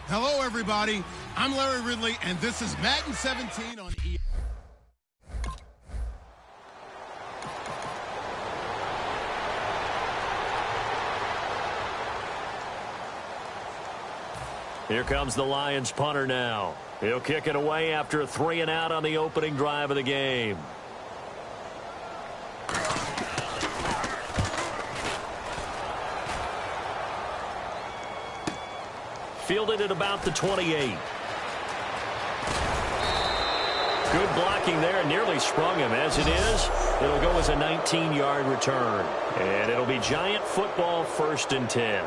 Hello, everybody. I'm Larry Ridley, and this is Madden 17 on EA. Here comes the Lions punter now. He'll kick it away after a 3-and-out on the opening drive of the game. Fielded at about the 28. Good blocking there, nearly sprung him. As it is, it'll go as a 19-yard return. And it'll be Giant football, 1st and 10.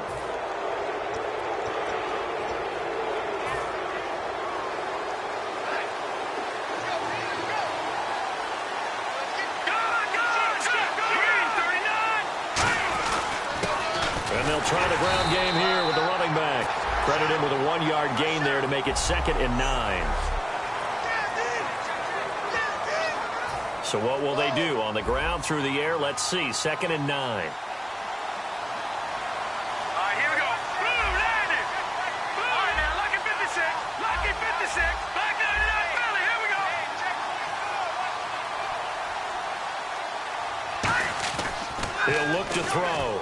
And they'll try the ground game here with the running back. Credit him with a 1-yard gain there to make it 2nd and 9. So what will they do? On the ground, through the air? Let's see. 2nd and 9. All right, here we go. Boom, landed. Boom. All right, now, lucky 56. Lucky 56. Back 99, Philly. Here we go. He'll look to throw.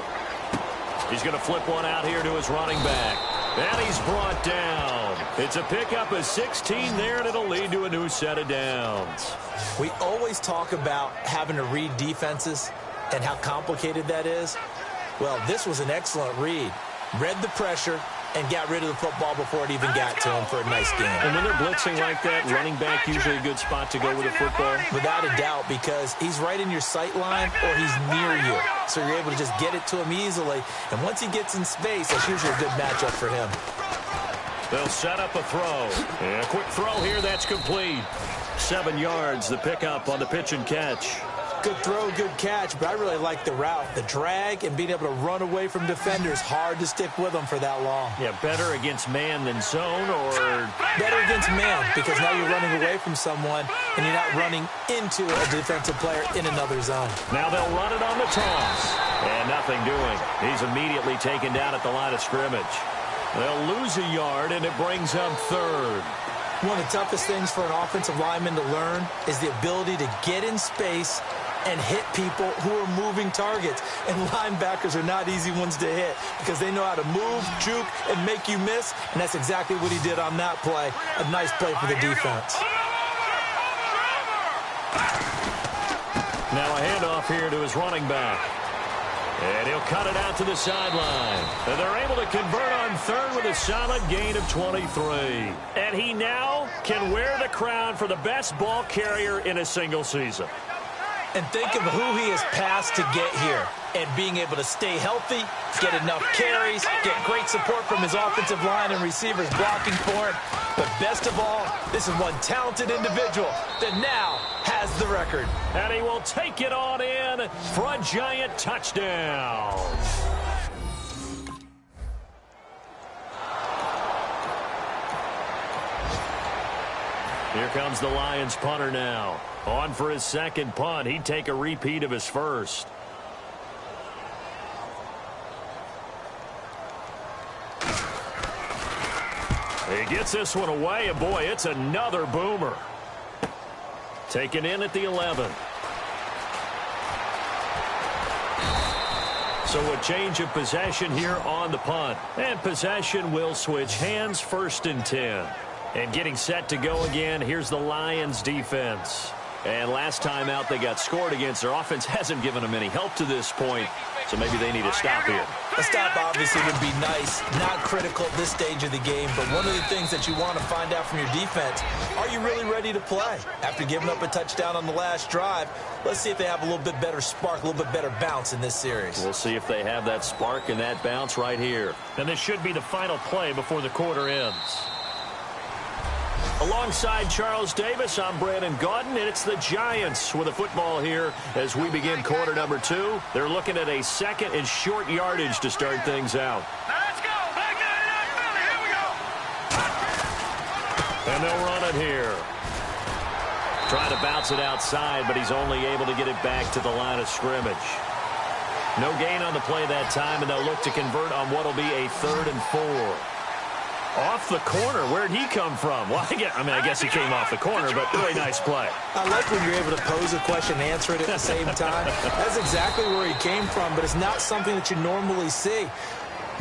He's going to flip one out here to his running back. And he's brought down. It's a pickup of 16 there, and it'll lead to a new set of downs. We always talk about having to read defenses and how complicated that is. Well, this was an excellent read. Read the pressure and got rid of the football before it even got to him for a nice game. And when they're blitzing like that, running back usually a good spot to go with the football? Without a doubt, because he's right in your sight line or he's near you. So you're able to just get it to him easily. And once he gets in space, that's usually a good matchup for him. They'll set up a throw. And a quick throw here, that's complete. 7 yards, the pickup on the pitch and catch. Good throw, good catch, but I really like the route. The drag and being able to run away from defenders, hard to stick with them for that long. Yeah, better against man than zone, or? Better against man, because now you're running away from someone and you're not running into a defensive player in another zone. Now they'll run it on the toss. And nothing doing. He's immediately taken down at the line of scrimmage. They'll lose a yard, and it brings up 3rd. One of the toughest things for an offensive lineman to learn is the ability to get in space and hit people who are moving targets. And linebackers are not easy ones to hit because they know how to move, juke, and make you miss. And that's exactly what he did on that play. A nice play for the defense. Now a handoff here to his running back. And he'll cut it out to the sideline. And they're able to convert on 3rd with a solid gain of 23. And he now can wear the crown for the best ball carrier in a single season. And think of who he has passed to get here. And being able to stay healthy, get enough carries, get great support from his offensive line and receivers blocking for him. But best of all, this is one talented individual that now has the record. And he will take it on in for a Giant touchdown. Here comes the Lions punter now. On for his 2nd punt. He'd take a repeat of his first. He gets this one away, and boy, it's another boomer. Taken in at the 11. So a change of possession here on the punt. And possession will switch hands, 1st and 10. And getting set to go again, here's the Lions defense. And last time out they got scored against. Their offense hasn't given them any help to this point, so maybe they need a stop here. A stop obviously would be nice, not critical at this stage of the game, but one of the things that you want to find out from your defense, are you really ready to play? After giving up a touchdown on the last drive, let's see if they have a little bit better spark, a little bit better bounce in this series. We'll see if they have that spark and that bounce right here. And this should be the final play before the quarter ends. Alongside Charles Davis, I'm Brandon Gaudin, and it's the Giants with a football here as we begin quarter number 2. They're looking at a 2nd and short yardage to start things out. Now let's go. Back 99, Philly. Here we go. And they'll run it here. Trying to bounce it outside, but he's only able to get it back to the line of scrimmage. No gain on the play that time, and they'll look to convert on what will be a 3rd and 4. Off the corner. Where'd he come from? Well, I guess he came off the corner, but really nice play. I like when you're able to pose a question and answer it at the same time. That's exactly where he came from, but it's not something that you normally see.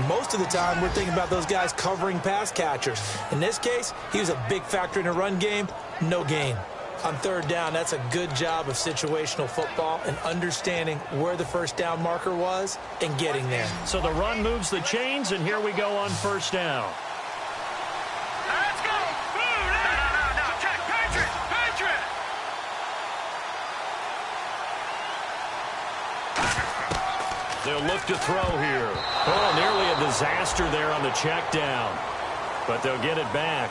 Most of the time, we're thinking about those guys covering pass catchers. In this case, he was a big factor in the run game. No gain. On third down, that's a good job of situational football and understanding where the first down marker was and getting there. So the run moves the chains, and here we go on first down. Let's go! No, check, Patriot! They'll look to throw here. Oh, nearly a disaster there on the check down. But they'll get it back.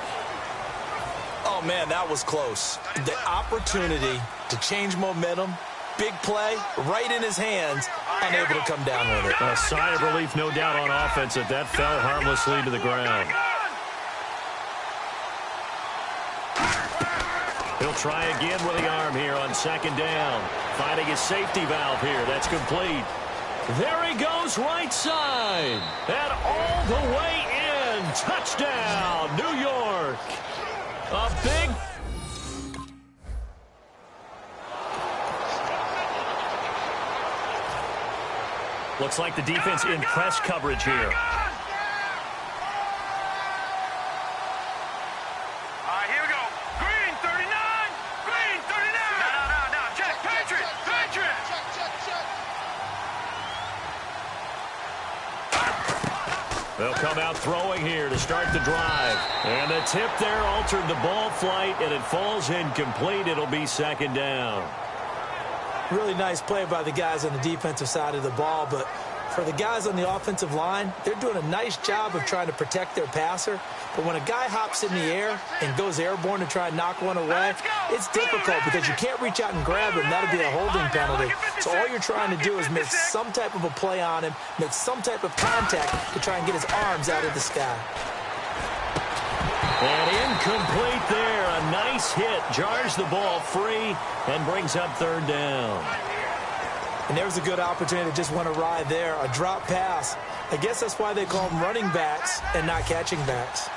Oh, man, that was close. The opportunity to change momentum, big play, right in his hands, unable to come down with it. A sigh of relief, no doubt, on offense that fell harmlessly to the ground. He'll try again with the arm here on second down. Finding his safety valve here. That's complete. There he goes right side. And all the way in. Touchdown, New York. A big... Looks like the defense in press coverage here. All right, here we go. Green, 39. Green, 39. No. Check, Patriot. They'll come out throwing here to start the drive. And the tip there altered the ball flight, and it falls incomplete. It'll be second down. Really nice play by the guys on the defensive side of the ball, but for the guys on the offensive line, they're doing a nice job of trying to protect their passer. But when a guy hops in the air and goes airborne to try and knock one away, it's difficult because you can't reach out and grab him. That'll be a holding penalty. So all you're trying to do is make some type of a play on him, make some type of contact to try and get his arms out of the sky. And incomplete there. A nice hit. Jars the ball free and brings up third down. And there's a good opportunity that just went awry there. A drop pass. I guess that's why they call them running backs and not catching backs.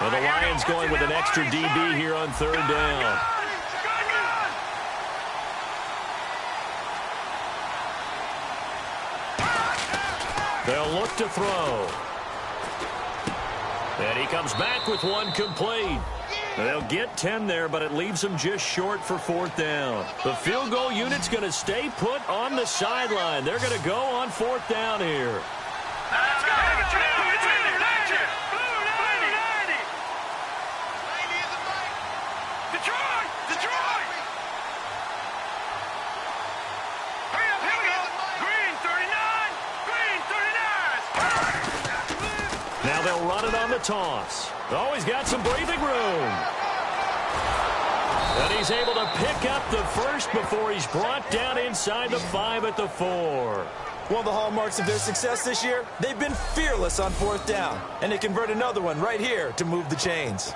And the Lions going with an extra DB here on third down. They'll look to throw. And he comes back with one complete. They'll get 10 there, but it leaves them just short for fourth down. The field goal unit's going to stay put on the sideline. They're going to go on fourth down here. Now they'll run it on the toss. Oh, he's got some breathing room. And he's able to pick up the first before he's brought down inside the 5 at the 4. One of the hallmarks of their success this year, they've been fearless on fourth down. And they convert another one right here to move the chains.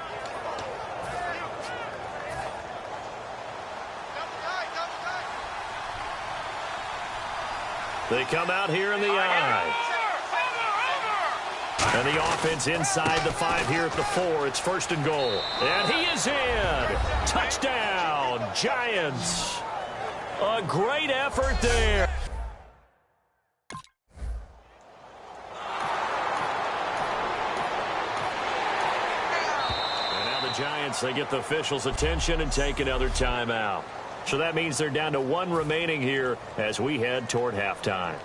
They come out here in the eye. And the offense inside the 5 here at the 4. It's first and goal. And he is in. Touchdown, Giants. A great effort there. And now the Giants, they get the officials' attention and take another timeout. So that means they're down to 1 remaining here as we head toward halftime.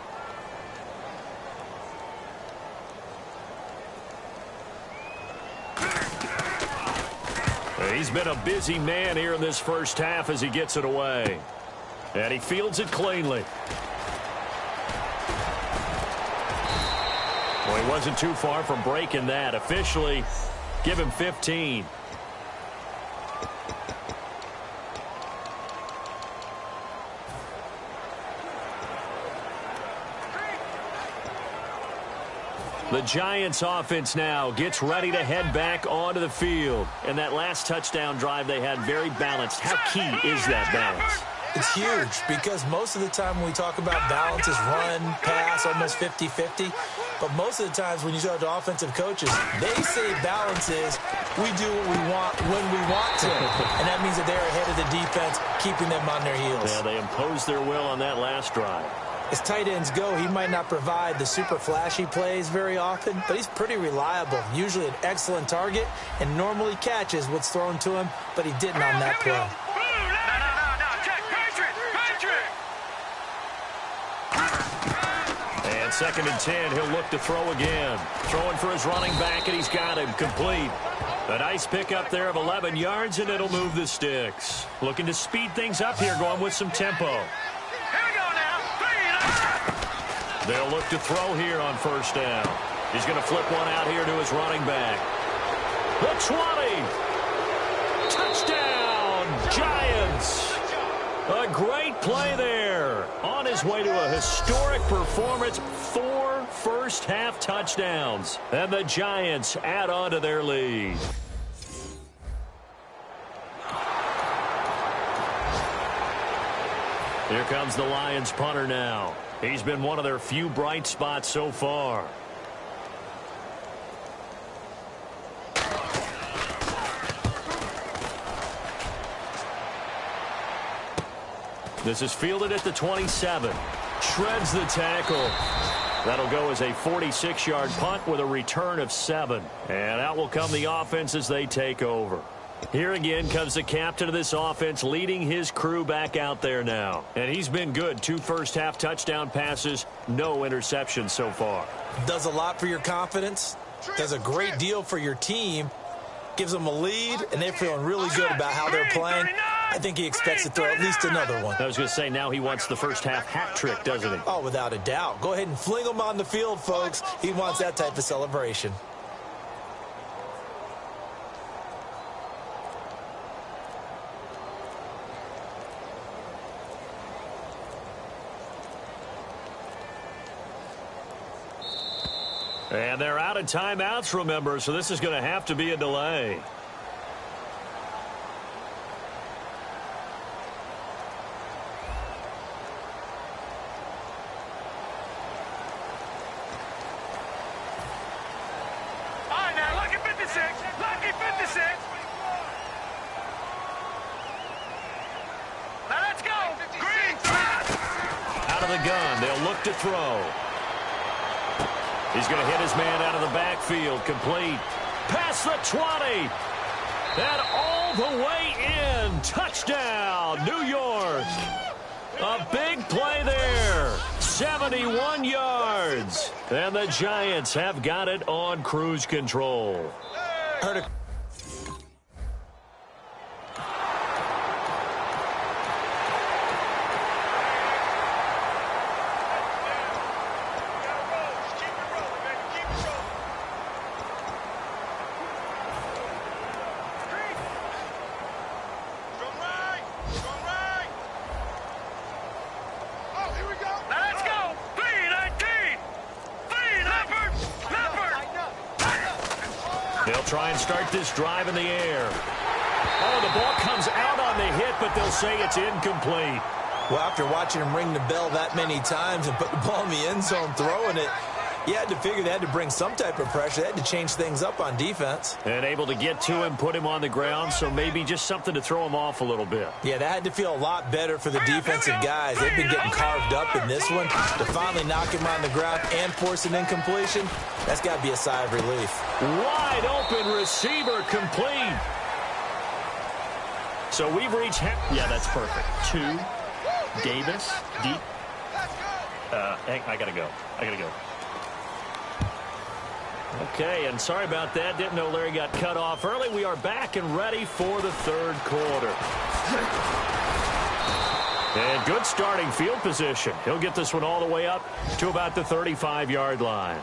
He's been a busy man here in this first half as he gets it away. And he fields it cleanly. Well, he wasn't too far from breaking that. Officially, give him 15. The Giants offense now gets ready to head back onto the field. And that last touchdown drive they had very balanced. How key is that balance? It's huge because most of the time when we talk about balance is run, pass, almost 50-50. But most of the times when you talk to offensive coaches, they say balance is we do what we want when we want to. And that means that they're ahead of the defense, keeping them on their heels. Yeah, they imposed their will on that last drive. As tight ends go, he might not provide the super flashy plays very often, but he's pretty reliable, usually an excellent target, and normally catches what's thrown to him, but he didn't on that play. No. Check. Patriot. And 2nd and 10, he'll look to throw again. Throwing for his running back, and he's got him complete. A nice pickup there of 11 yards, and it'll move the sticks. Looking to speed things up here, going with some tempo. They'll look to throw here on 1st down. He's going to flip one out here to his running back. The 20. Touchdown, Giants. A great play there. On his way to a historic performance, 4 first-half touchdowns. And the Giants add on to their lead. Here comes the Lions punter now. He's been one of their few bright spots so far. This is fielded at the 27. Shreds the tackle. That'll go as a 46-yard punt with a return of 7. And out will come the offense as they take over. Here again comes the captain of this offense, leading his crew back out there now. And he's been good. 2 first-half touchdown passes, no interceptions so far. Does a lot for your confidence. Does a great deal for your team. Gives them a lead, and they're feeling really good about how they're playing. I think he expects to throw at least another one. I was going to say, now he wants the first-half hat trick, doesn't he? Oh, without a doubt. Go ahead and fling him on the field, folks. He wants that type of celebration. And they're out of timeouts, remember, so this is going to have to be a delay. All right, now, lucky 56. Lucky 56. Now, let's go. Green. Out of the gun, they'll look to throw. He's going to hit his man out of the backfield. Complete. Past the 20. And all the way in. Touchdown, New York. A big play there. 71 yards. And the Giants have got it on cruise control. Heard it. Try and start this drive in the air. Oh, the ball comes out on the hit, but they'll say it's incomplete. Well, after watching him ring the bell that many times and put the ball in the end zone throwing it, you had to figure they had to bring some type of pressure. They had to change things up on defense. And able to get to him, put him on the ground, so maybe just something to throw him off a little bit. Yeah, that had to feel a lot better for the defensive guys. They've been getting carved up in this one. To finally knock him on the ground and force an incompletion, that's got to be a sigh of relief. Wide open receiver, complete. So we've reached... Yeah, that's perfect. 2, Davis, deep. I got to go. Okay, and sorry about that. Didn't know Larry got cut off early. We are back and ready for the 3rd quarter. And good starting field position. He'll get this one all the way up to about the 35-yard line.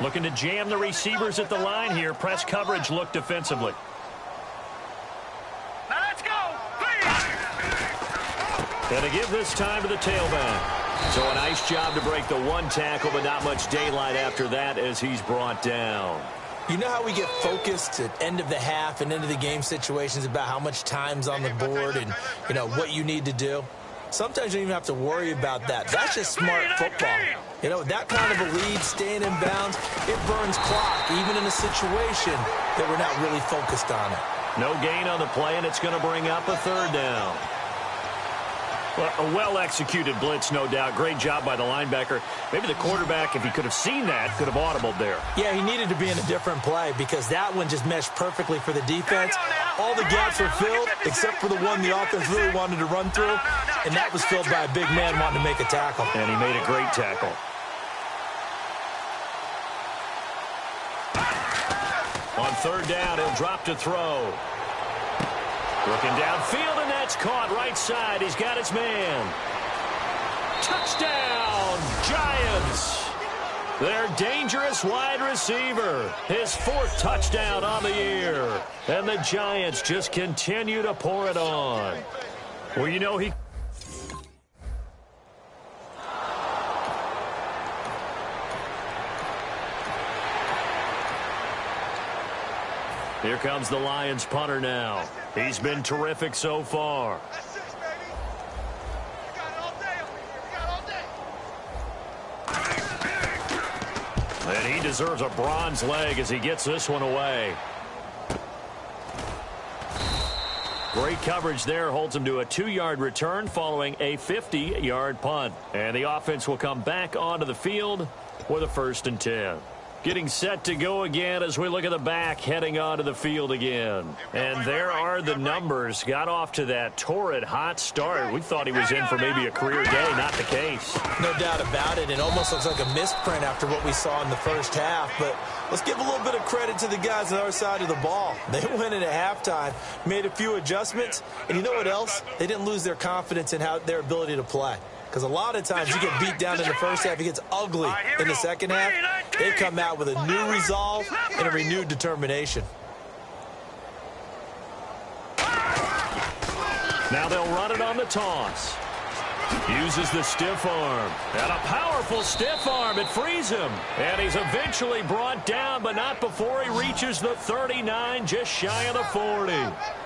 Looking to jam the receivers at the line here. Press coverage look defensively. Now let's go. And to give this time to the tailback. So a nice job to break the one tackle, but not much daylight after that as he's brought down. You know how we get focused at end of the half and into the game situations about how much time's on the board and, what you need to do? Sometimes you don't even have to worry about that. That's just smart football. That kind of a lead, staying in bounds, it burns clock, even in a situation that we're not really focused on it. No gain on the play, and it's going to bring up a third down. Well, a well-executed blitz, no doubt. Great job by the linebacker. Maybe the quarterback, if he could have seen that, could have audibled there. Yeah, he needed to be in a different play because that one just meshed perfectly for the defense. All the gaps were filled except for the one the offense really wanted to run through, and that was filled by a big man wanting to make a tackle. And he made a great tackle. On third down, he'll drop to throw. Looking downfield, and that's caught right side. He's got his man. Touchdown, Giants. Their dangerous wide receiver. His 4th touchdown on the year. And the Giants just continue to pour it on. Well, he... Here comes the Lions punter now. He's been terrific so far. That's 6, baby. We got it all day over here. We got it all day. And he deserves a bronze leg as he gets this one away. Great coverage there. Holds him to a 2-yard return following a 50-yard punt. And the offense will come back onto the field with a 1st and 10. Getting set to go again as we look at the back, heading onto the field again. And there are the numbers. Got off to that torrid hot start. We thought he was in for maybe a career day. Not the case. No doubt about it. It almost looks like a misprint after what we saw in the first half. But let's give a little bit of credit to the guys on our side of the ball. They went in at halftime, made a few adjustments. And you know what else? They didn't lose their confidence in their ability to play. Because a lot of times you get beat down in the first half, it gets ugly in the second half. They come out with a new resolve and a renewed determination. Now they'll run it on the toss. Uses the stiff arm. And a powerful stiff arm. It frees him. And he's eventually brought down, but not before he reaches the 39, just shy of the 40.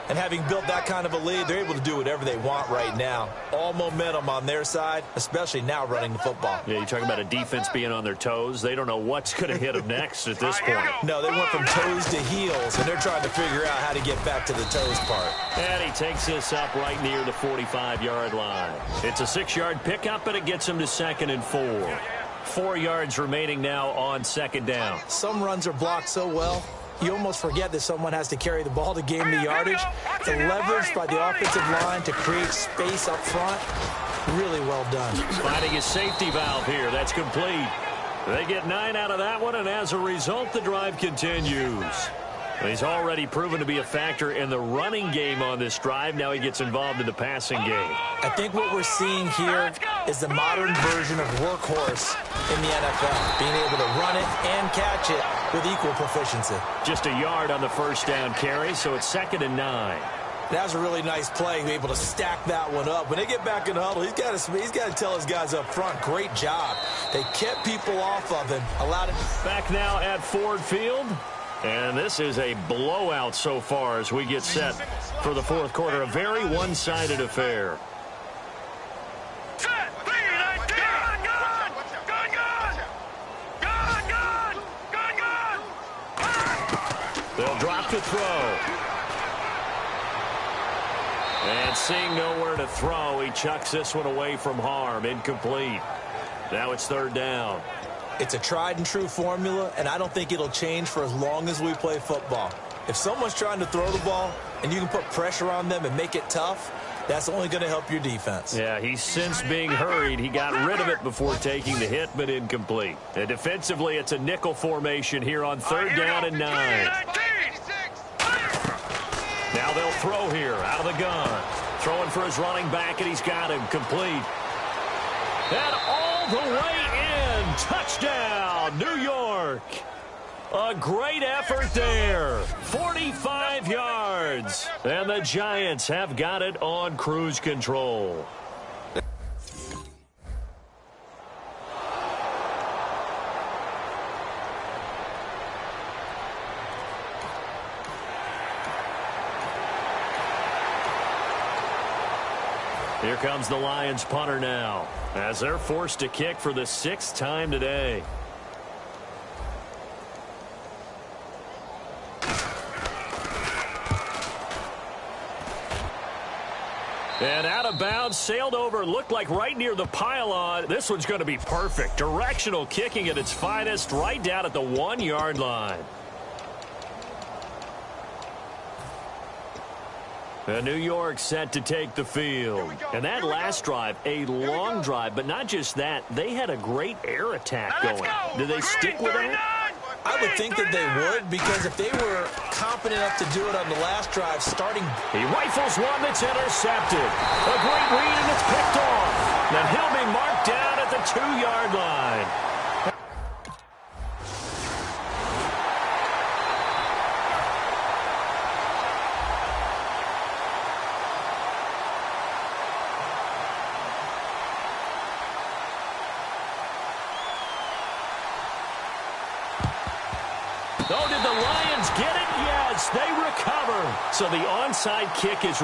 And having built that kind of a lead, they're able to do whatever they want right now. All momentum on their side, especially now running the football. Yeah, you're talking about a defense being on their toes. They don't know what's going to hit them next at this point. No, they went from toes to heels, and they're trying to figure out how to get back to the toes part. And he takes this up right near the 45-yard line. It's a 6-yard pickup, but it gets him to 2nd and 4. 4 yards remaining now on 2nd down. Some runs are blocked so well, you almost forget that someone has to carry the ball to gain the yardage. The leverage by the offensive line to create space up front, really well done. Finding his safety valve here. That's complete. They get 9 out of that one, and as a result, the drive continues. He's already proven to be a factor in the running game on this drive. Now he gets involved in the passing game. I think what we're seeing here is the modern version of workhorse in the NFL, being able to run it and catch it with equal proficiency. Just a yard on the first down carry, so it's 2nd and 9. That was a really nice play, able to stack that one up. When they get back in the huddle, he's got to tell his guys up front, great job. They kept people off of him, allowed him. Back now at Ford Field. And this is a blowout so far as we get set for the 4th quarter. A very one-sided affair. They'll drop to throw. And seeing nowhere to throw, he chucks this one away from harm. Incomplete. Now it's 3rd down. It's a tried-and-true formula, and I don't think it'll change for as long as we play football. If someone's trying to throw the ball and you can put pressure on them and make it tough, that's only going to help your defense. Yeah, he's since being hurried. He got rid of it before taking the hit, but incomplete. And defensively, it's a nickel formation here on 3rd down and 9. Now they'll throw here out of the gun. Throwing for his running back, and he's got him complete. And all the way in. Touchdown, New York. A great effort there. 45 yards. And the Giants have got it on cruise control. Here comes the Lions punter now, as they're forced to kick for the 6th time today. And out of bounds, sailed over, looked like right near the pylon. This one's going to be perfect. Directional kicking at its finest, right down at the 1-yard line. And New York set to take the field. And that last drive, a long drive, but not just that. They had a great air attack going. Did they stick with that? I would think that they would, because if they were confident enough to do it on the last drive, starting... He rifles one that's intercepted. A great read, and it's picked off. Then he'll be marked down at the 2-yard line. Oh, did the Lions get it? Yes, they recover. So the onside kick is...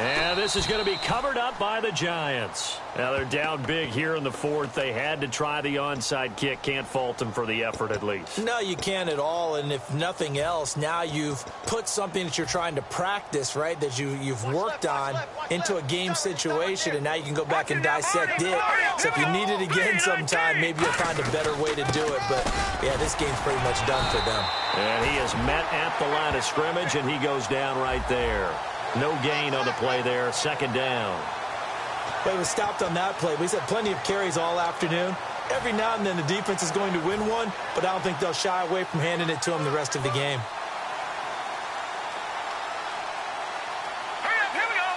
And this is going to be covered up by the Giants. Now they're down big here in the 4th. They had to try the onside kick. Can't fault them for the effort at least. No, you can't at all. And if nothing else, now you've put something that you're trying to practice, right, that you've worked on into a game situation, and now you can go back and dissect it. So if you need it again sometime, maybe you'll find a better way to do it. But, yeah, this game's pretty much done for them. And he is met at the line of scrimmage, and he goes down right there. No gain on the play there, 2nd down. But he was stopped on that play. We've had plenty of carries all afternoon. Every now and then the defense is going to win one, but I don't think they'll shy away from handing it to him the rest of the game. Here we go.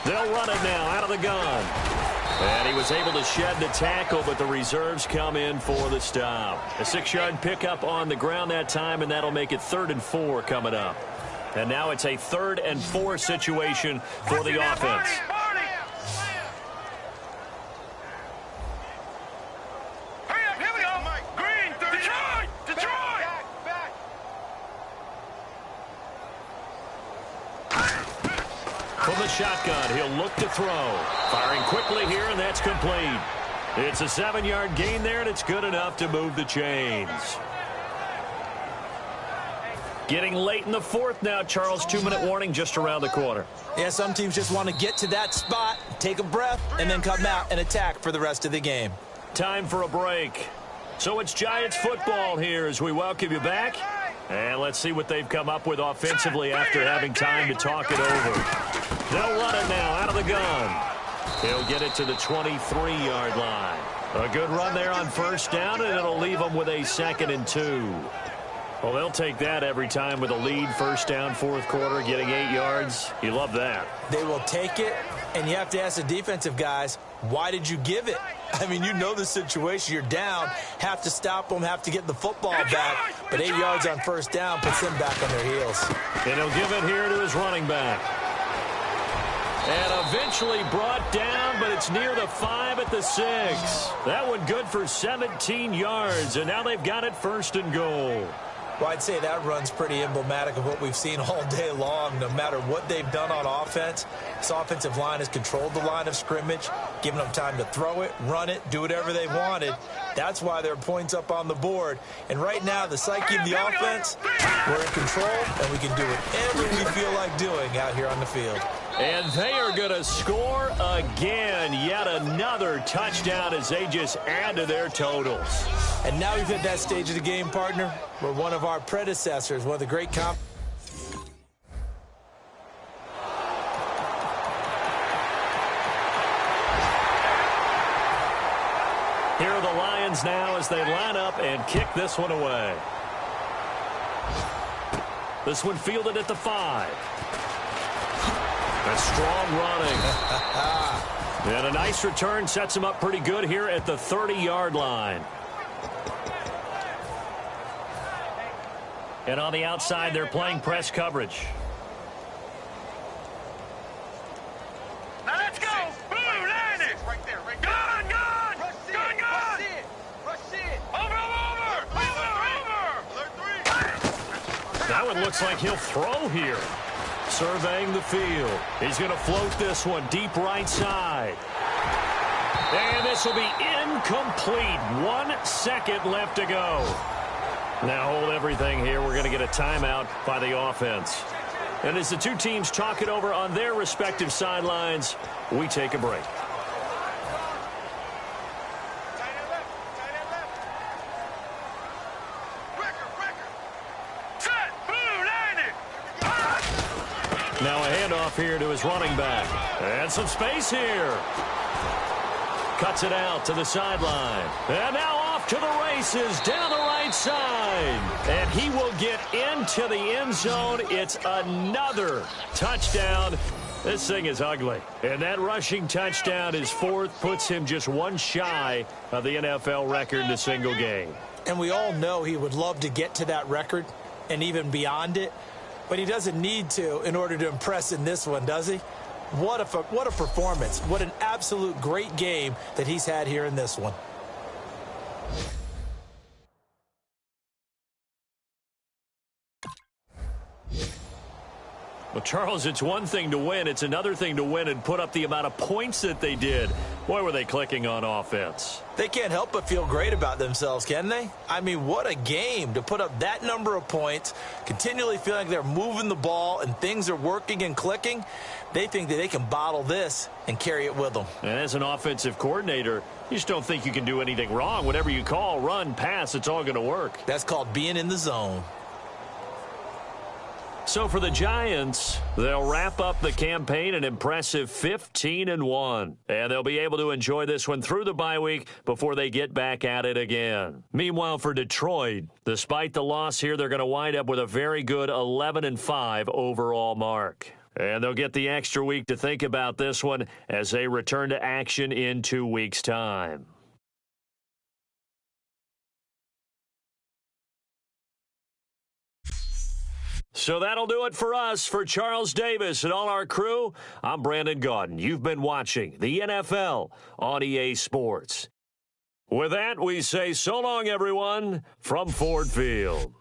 3-19. They'll run it now out of the gun. And he was able to shed the tackle, but the reserves come in for the stop. A 6-yard pickup on the ground that time, and that'll make it 3rd and 4 coming up. And now it's a 3rd and 4 situation for the offense. Here we go. Green, Detroit. From the shotgun, he'll look to throw. Firing quickly here, and that's complete. It's a 7-yard gain there, and it's good enough to move the chains. Getting late in the 4th now, Charles. 2-minute warning just around the corner. Yeah, some teams just want to get to that spot, take a breath, and then come out and attack for the rest of the game. Time for a break. So it's Giants football here as we welcome you back. And let's see what they've come up with offensively after having time to talk it over. They'll run it now out of the gun. He'll get it to the 23-yard line. A good run there on 1st down, and it'll leave them with a 2nd and 2. Well, they'll take that every time with a lead. 1st down, 4th quarter, getting 8 yards. You love that. They will take it, and you have to ask the defensive guys, why did you give it? I mean, you know the situation. You're down, have to stop them, have to get the football back. But 8 yards on 1st down puts them back on their heels. And he'll give it here to his running back. And eventually brought down, but it's near the 5 at the 6. That one good for 17 yards, and now they've got it 1st and goal. Well, I'd say that run's pretty emblematic of what we've seen all day long. No matter what they've done on offense, this offensive line has controlled the line of scrimmage, given them time to throw it, run it, do whatever they wanted. That's why there are points up on the board. And right now, the psyche of the offense, we're in control, and we can do whatever we feel like doing out here on the field. And they are going to score again. Yet another touchdown as they just add to their totals. And now we've hit that stage of the game, partner, where one of our predecessors, one of the great Here are the Lions now as they line up and kick this one away. This one fielded at the 5. A strong running. And a nice return sets him up pretty good here at the 30-yard line. And on the outside, they're playing press coverage. Now let's go. Boom, land it. Right there, right there. Gone, gone. Rush it. Gone, gone. Rush it. Rush it. Over. Alert three. That one looks like he'll throw here. Surveying the field. He's going to float this one deep right side. And this will be incomplete. 1 second left to go. Now hold everything here. We're going to get a timeout by the offense. And as the two teams talk it over on their respective sidelines, we take a break. Set. Boom, land it. Now a handoff here to his running back. And some space here. Cuts it out to the sideline. And now off to the races down the right side. And he will get into the end zone. It's another touchdown. This thing is ugly. And that rushing touchdown, his fourth, puts him just one shy of the NFL record in a single game. And we all know he would love to get to that record and even beyond it. But he doesn't need to in order to impress in this one, does he? What a performance. What an absolute great game that he's had here in this one. Well, Charles, it's one thing to win. It's another thing to win and put up the amount of points that they did. Boy, were they clicking on offense. They can't help but feel great about themselves, can they? I mean, what a game to put up that number of points, continually feeling like they're moving the ball and things are working and clicking. They think that they can bottle this and carry it with them. And as an offensive coordinator, you just don't think you can do anything wrong. Whatever you call, run, pass, it's all going to work. That's called being in the zone. So for the Giants, they'll wrap up the campaign an impressive 15-1. And they'll be able to enjoy this one through the bye week before they get back at it again. Meanwhile, for Detroit, despite the loss here, they're going to wind up with a very good 11-5 overall mark. And they'll get the extra week to think about this one as they return to action in 2 weeks' time. So that'll do it for us. For Charles Davis and all our crew, I'm Brandon Gaudin. You've been watching the NFL on EA Sports. With that, we say so long, everyone, from Ford Field.